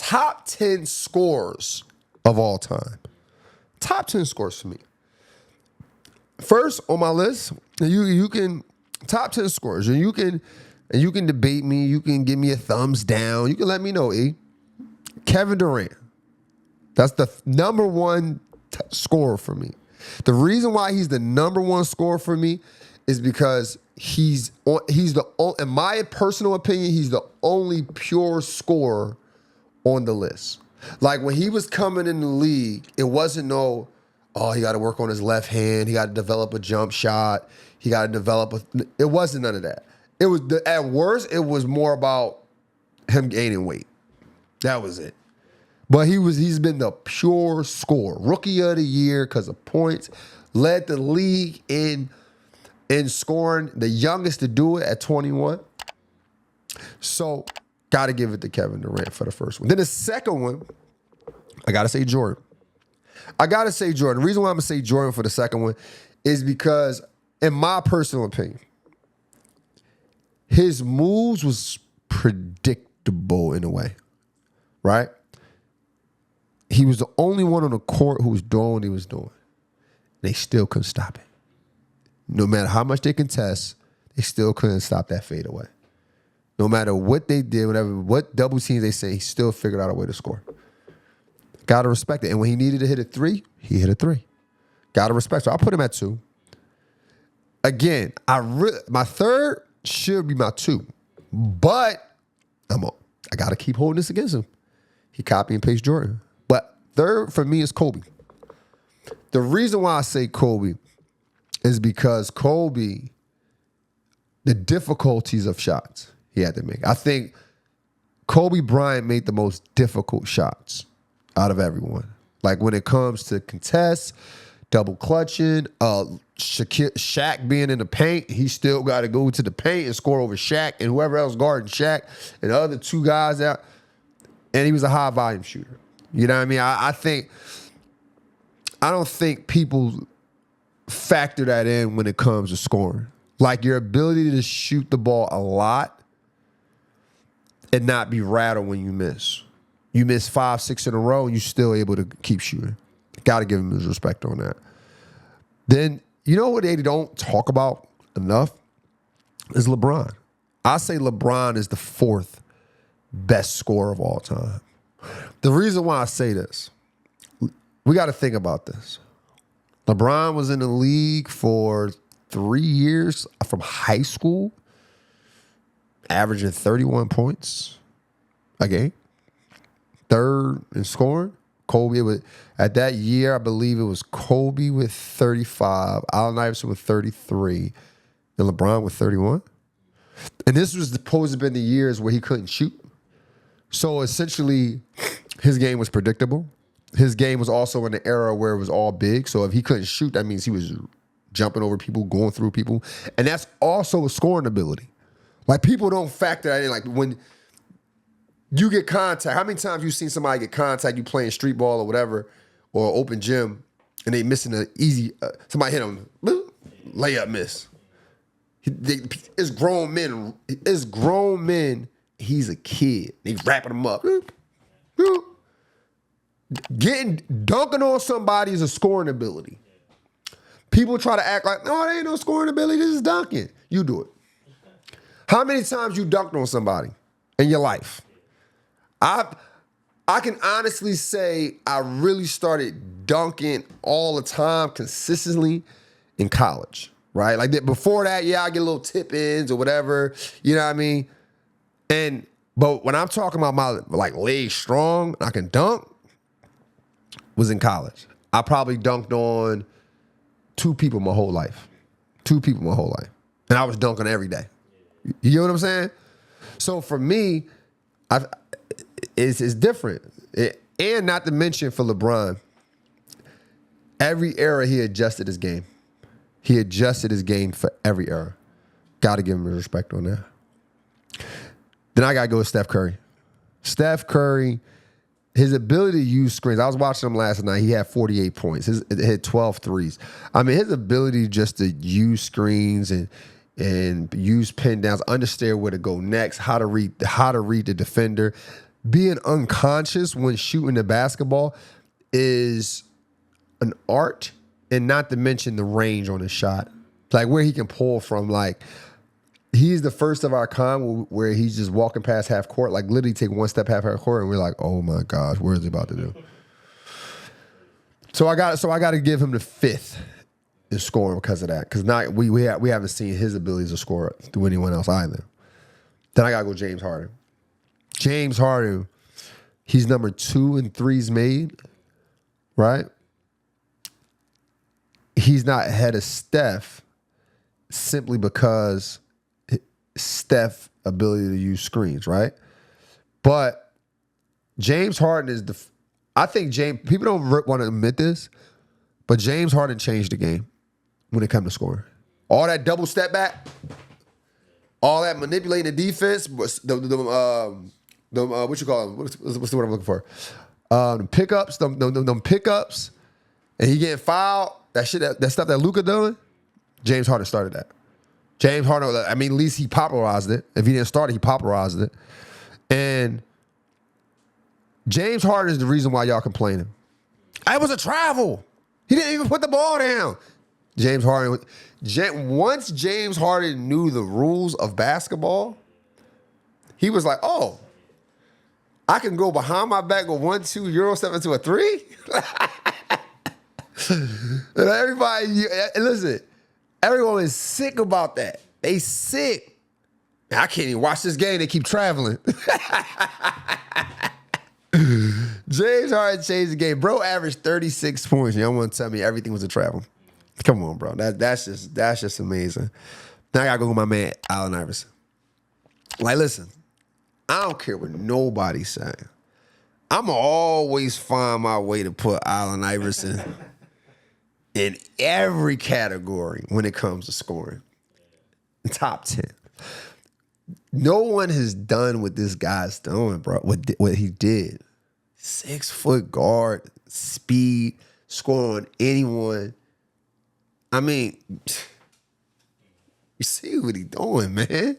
top 10 scores of all time. Top 10 scores for me. First on my list, you can top 10 scores, and you can debate me. You can give me a thumbs down. You can let me know. Kevin Durant. That's the number one scorer for me. The reason why he's the number one scorer for me is because in my personal opinion, he's the only pure scorer on the list. Like when he was coming in the league, it wasn't he got to work on his left hand. He got to develop a jump shot. He got to develop it wasn't none of that. It was at worst, it was more about him gaining weight. That was it. But he's been the pure scorer. Rookie of the year because of points. Led the league in scoring. The youngest to do it at 21. So, got to give it to Kevin Durant for the first one. Then the second one, I got to say Jordan. The reason why I'm going to say Jordan for the second one is because, in my personal opinion, his moves was predictable in a way, right? He was the only one on the court who was doing what he was doing. They still couldn't stop it. No matter how much they contest, they still couldn't stop that fadeaway. No matter what they did, what double teams they say, he still figured out a way to score. Got to respect it. And when he needed to hit a three, he hit a three. Got to respect it. So I put him at 2. Again, my third should be my 2. But I got to keep holding this against him. He copy and paste Jordan. But third for me is Kobe. The reason why I say Kobe is because Kobe, the difficulties of shots he had to make. I think Kobe Bryant made the most difficult shots out of everyone. Like when it comes to contests, double clutching, Shaq being in the paint, he still got to go to the paint and score over Shaq and whoever else guarding Shaq and the other 2 guys out. And he was a high volume shooter. You know what I mean? I don't think people factor that in when it comes to scoring. Like your ability to shoot the ball a lot and not be rattled when you miss. You miss 5, 6 in a row and you're still able to keep shooting. Got to give him his respect on that. Then, you know what they don't talk about enough is LeBron. I say LeBron is the 4th best scorer of all time. The reason why I say this, we got to think about this. LeBron was in the league for 3 years from high school, averaging 31 points a game. Third in scoring. Kobe, at that year, I believe it was Kobe with 35, Allen Iverson with 33, and LeBron with 31. And this was supposed to have been the years where he couldn't shoot. So essentially, his game was predictable. His game was also in the era where it was all big. So if he couldn't shoot, that means he was jumping over people, going through people. And that's also a scoring ability. Like people don't factor that in. Like when you get contact, how many times you seen somebody get contact, you playing street ball or whatever, or open gym, and they missing an easy, somebody hit them, layup miss. It's grown men. He's a kid. They wrapping him up. Dunking on somebody is a scoring ability. People try to act like, no, there ain't no scoring ability. This is dunking. You do it. How many times you dunked on somebody in your life? I can honestly say I really started dunking all the time consistently in college, right? Like before that, yeah, I get little tip-ins or whatever, you know what I mean? But when I'm talking about my like legs strong, I can dunk, was in college. I probably dunked on 2 people my whole life. And I was dunking every day. You know what I'm saying? So for me, it's different. And not to mention for LeBron, every era he adjusted his game. He adjusted his game for every era. Got to give him respect on that. Then I got to go with Steph Curry. Steph Curry, his ability to use screens. I was watching him last night. He had 48 points. He hit 12 threes. I mean, his ability just to use screens and use pin downs, understand where to go next, how to read the defender. being unconscious when shooting the basketball is an art, and not to mention the range on his shot. Like where he can pull from. Like he's the first of our kind where he's just walking past half court, like literally take one step half court, and we're like, oh my gosh, what is he about to do? So I got to give him the 5th in scoring because of that. Because we haven't seen his abilities to score through anyone else either. Then I got to go James Harden. James Harden, he's number 2 in threes made, right? He's not ahead of Steph simply because Steph's ability to use screens, right? But James Harden is I think people don't want to admit this, but James Harden changed the game when it comes to scoring. All that double step back, all that manipulating the defense, what you call them? What's the word I'm looking for? The pickups, them pickups, and he getting fouled. That stuff that Luka doing. James Harden started that. James Harden, I mean, at least he popularized it. If he didn't start it, he popularized it. And James Harden is the reason why y'all complaining. It was a travel. He didn't even put the ball down. James Harden. Once James Harden knew the rules of basketball, he was like, oh, I can go behind my back with 1-2 Euro step into a 3? And everybody, listen, everyone is sick about that. They sick. I can't even watch this game. They keep traveling. James Harden changed the game. Bro averaged 36 points. Y'all want to tell me everything was a travel? Come on, bro. That's just amazing. Now I got to go with my man, Allen Iverson. Like, listen, I don't care what nobody's saying. I'm going to always find my way to put Allen Iverson in every category when it comes to scoring. Top 10. No one has done what this guy's doing, bro. What he did. 6-foot guard, speed, score on anyone. I mean, you see what he's doing, man.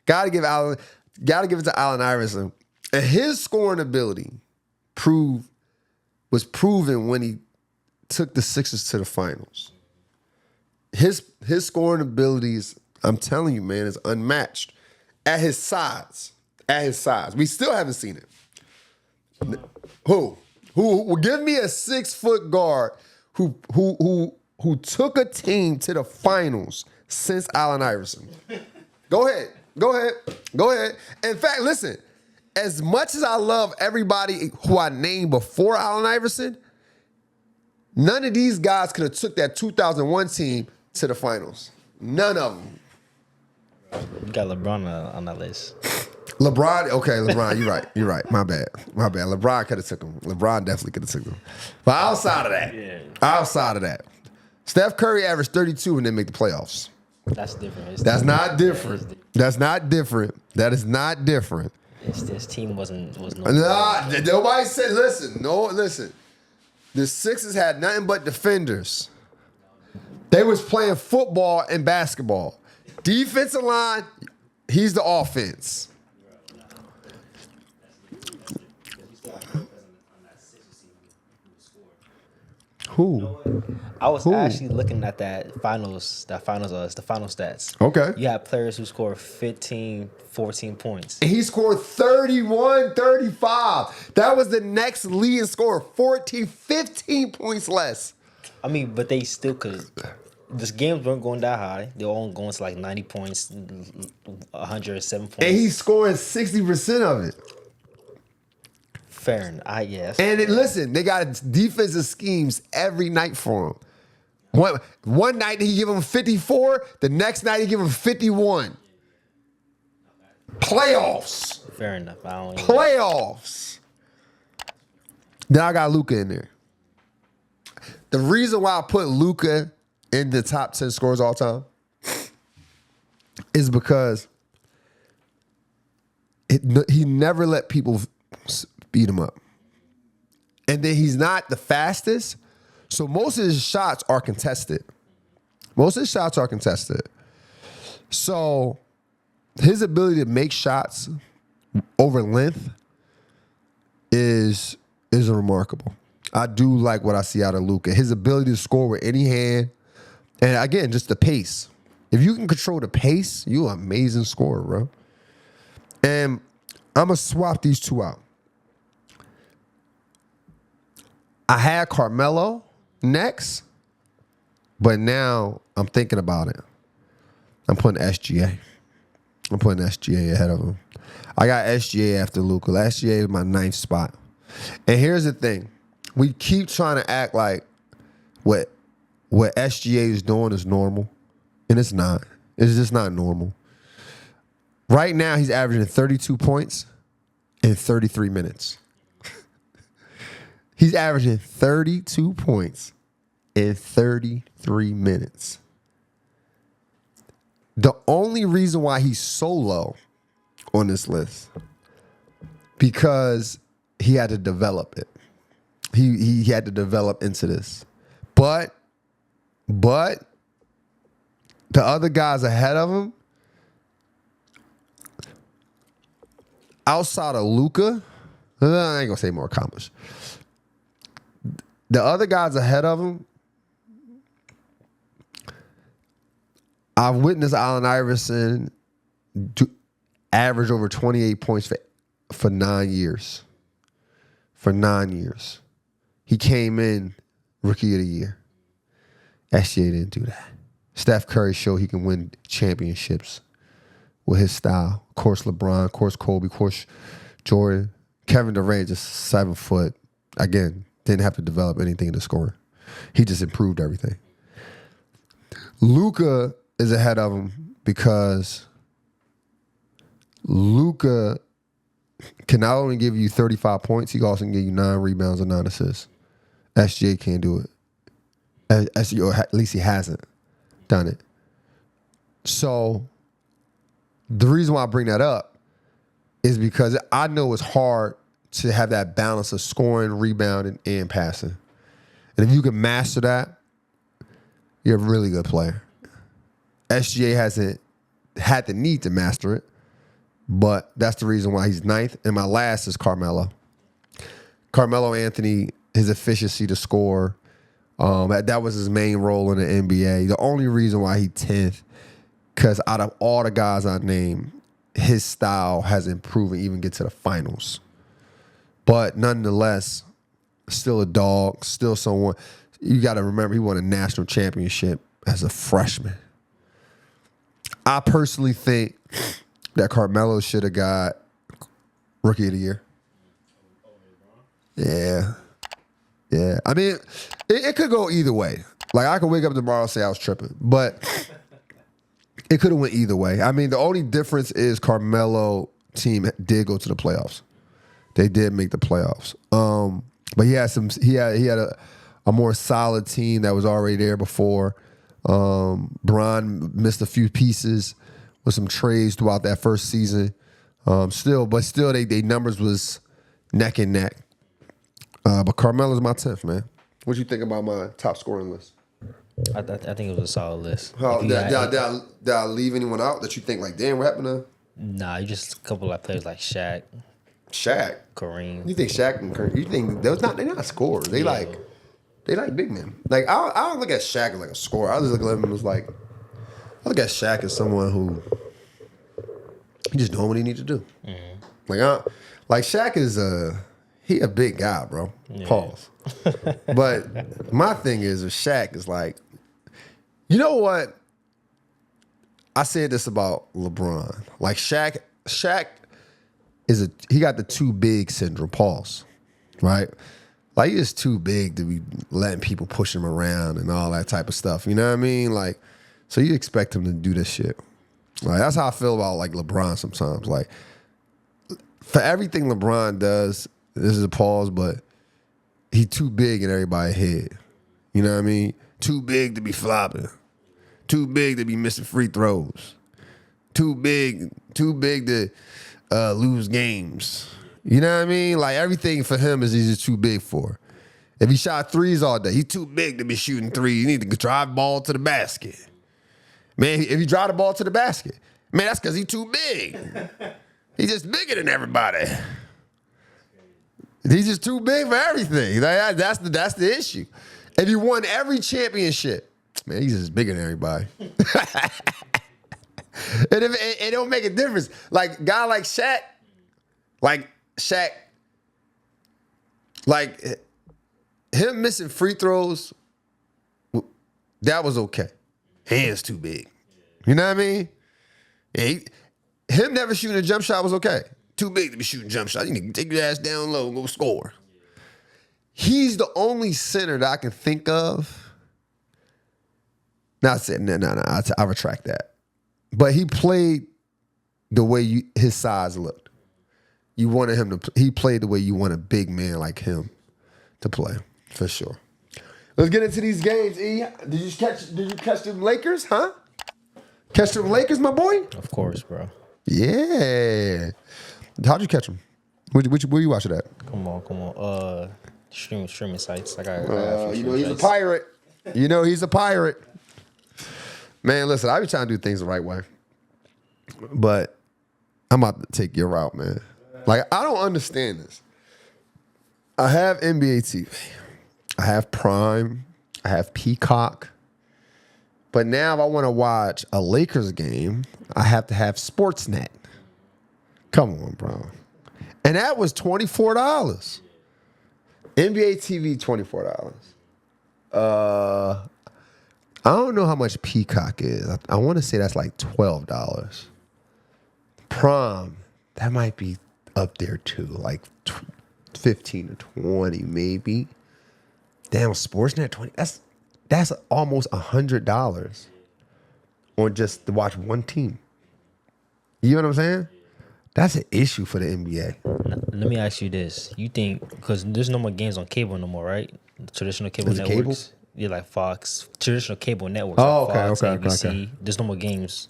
Gotta give it to Allen Iverson. And his scoring ability was proven when he took the Sixers to the finals. His scoring abilities, I'm telling you, man, is unmatched. At his size. We still haven't seen it. Who give me a 6-foot guard who took a team to the finals since Allen Iverson? Go ahead. In fact, listen, as much as I love everybody who I named before Allen Iverson, none of these guys could have took that 2001 team to the finals. None of them. You got LeBron on that list. LeBron, you're right. My bad. LeBron could have took him. LeBron definitely could have took him. But outside of that, Steph Curry averaged 32 and didn't make the playoffs. That's different. That's not different. That is not different. This team was no. Nah, nobody said. Listen. The Sixers had nothing but defenders. They was playing football and basketball. Defensive line, he's the offense. Who? I was actually looking at the final stats. Okay. You had players who scored 15, 14 points. And he scored 31, 35. That was the next leading scorer, 14, 15 points less. I mean, but they still could. This games weren't going that high. They were only going to like 90 points, 107 points. And he's scoring 60% of it. Fair enough, yes. And listen, they got defensive schemes every night for him. One night he give him 54, the next night he give him 51. Playoffs. Fair enough. Playoffs. Then I got Luka in there. The reason why I put Luka in the top 10 scorers all time is because he never let people beat him up. And then he's not the fastest, so most of his shots are contested. So his ability to make shots over length is remarkable. I do like what I see out of Luka. His ability to score with any hand, and again, just the pace. If you can control the pace, you're an amazing scorer, bro. And I'm gonna swap these two out. I had Carmelo next, but now I'm thinking about it. I'm putting SGA. I'm putting SGA ahead of him. I got SGA after Luka. SGA is my 9th spot. And here's the thing. We keep trying to act like what SGA is doing is normal, and it's not. It's just not normal. Right now, he's averaging 32 points in 33 minutes. He's averaging 32 points in 33 minutes. The only reason why he's so low on this list, because he had to develop it. He had to develop into this. But the other guys ahead of him, outside of Luka, I ain't gonna say more accomplished. The other guys ahead of him, I've witnessed Allen Iverson average over 28 points for 9 years. For 9 years. He came in Rookie of the Year. SGA didn't do that. Steph Curry showed he can win championships with his style. Of course, LeBron, of course, Kobe, of course, Jordan. Kevin Durant, just 7 foot. Again, didn't have to develop anything in the scoring. He just improved everything. Luka is ahead of him because Luka can not only give you 35 points, he also can give you 9 rebounds and 9 assists. SGA can't do it. At least he hasn't done it. So the reason why I bring that up is because I know it's hard to have that balance of scoring, rebounding, and passing. And if you can master that, you're a really good player. SGA hasn't had the need to master it, but that's the reason why he's 9th. And my last is Carmelo. Carmelo Anthony, his efficiency to score, that was his main role in the NBA. The only reason why he's 10th, because out of all the guys I named, his style has improved and even get to the finals. But nonetheless, still a dog, still someone. You got to remember, he won a national championship as a freshman. I personally think that Carmelo should have got Rookie of the Year. Yeah. Yeah. I mean, it could go either way. Like, I could wake up tomorrow and say I was tripping. But it could have went either way. I mean, the only difference is Carmelo team did go to the playoffs. They did make the playoffs. But he had a more solid team that was already there before. Bron missed a few pieces with some trades throughout that first season. Still, they numbers was neck and neck. But Carmelo's my 10th, man. What you think about my top scoring list? I think it was a solid list. Did I leave anyone out that you think like, damn, what happened to? Nah, you just a couple of players like Shaq, Kareem. You think Shaq and Kareem? You think they're not scorers? They like big men. Like I don't look at Shaq as like a scorer. I just look at him as like, I look at Shaq as someone who he just doing what he needs to do. Mm-hmm. Like Shaq is he a big guy, bro. Yeah. Pause. But my thing is with Shaq is like, you know what? I said this about LeBron. Like Shaq he got the too big syndrome. Pause. Right? Like he's just too big to be letting people push him around and all that type of stuff. You know what I mean? Like, so you expect him to do this shit. Like that's how I feel about like LeBron sometimes. Like for everything LeBron does, this is a pause, but he too big in everybody's head. You know what I mean? Too big to be flopping. Too big to be missing free throws. Too big to lose games. You know what I mean? Like everything for him is he's just too big for. If he shot threes all day, he's too big to be shooting threes. You need to drive the ball to the basket. Man, if you drive the ball to the basket, man, that's because he's too big. He's just bigger than everybody. He's just too big for everything. That's the issue. If he won every championship, man, he's just bigger than everybody. And it don't make a difference. Like a guy like Shaq, like him missing free throws, that was okay. Hands too big. You know what I mean? Yeah, him never shooting a jump shot was okay. Too big to be shooting jump shots. You need to take your ass down low and go score. He's the only center that I can think of. No, I retract that. But he played the way his size looked. You wanted him to. He played the way you want a big man like him to play, for sure. Let's get into these games. E, did you catch them Lakers? Huh? Catch them Lakers, my boy? Of course, bro. Yeah. How'd you catch them? Where you watch it at? Come on. Streaming sites. I got he's a pirate. You know he's a pirate. Man, listen, I be trying to do things the right way. But I'm about to take your route, man. Like, I don't understand this. I have NBA TV. I have Prime. I have Peacock. But now if I want to watch a Lakers game, I have to have Sportsnet. Come on, bro. And that was $24. NBA TV, $24. I don't know how much Peacock is. I want to say that's like $12. Prime, that might be up there too, like 15 or 20 maybe. Damn, Sportsnet 20. That's almost $100 on just to watch one team. You know what I'm saying? That's an issue for the NBA. Let me ask you this: you think because there's no more games on cable no more, right? Traditional cable Is it networks. cable? Yeah, like Fox, traditional cable networks. Oh, like Fox, okay. ABC. There's no more games.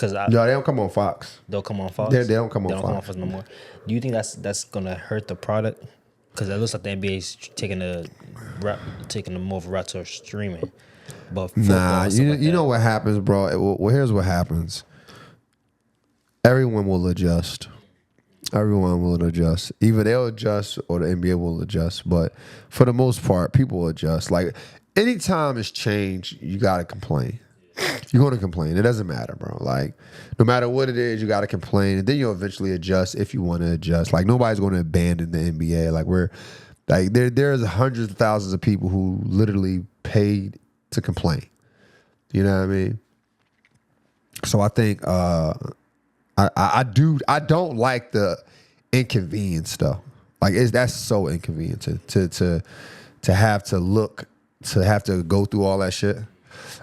No, they don't come on Fox. They'll come on Fox. They don't come on They don't Fox. come on Fox no more. Do you think that's gonna hurt the product? Because it looks like the NBA's taking a more of a route to streaming. But football, you know what happens, bro? Well, here's what happens. Everyone will adjust. Everyone will adjust. Either they'll adjust or the NBA will adjust. But for the most part, people will adjust. Like, anytime it's changed, you got to complain. You're going to complain. It doesn't matter, bro. Like, no matter what it is, you got to complain. And then you'll eventually adjust if you want to adjust. Like, nobody's going to abandon the NBA. Like, there's hundreds of thousands of people who literally paid to complain. You know what I mean? So I think I don't like the inconvenience stuff. Like, that's so inconvenient to have to go through all that shit.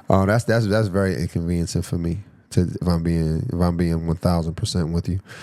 That's very inconveniencing for me. If I'm being 1000% with you.